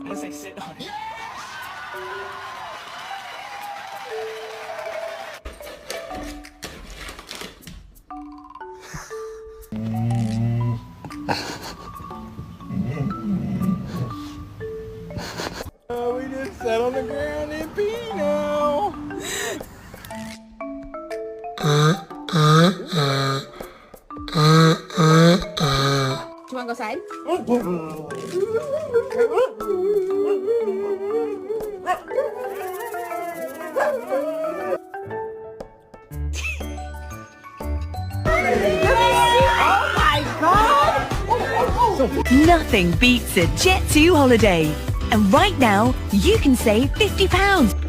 I'm gonna say sit on it. Oh, we just sat on the ground and pee now. Do you want to go outside? Oh my God! Nothing beats a Jet2 holiday. And right now, you can save £50.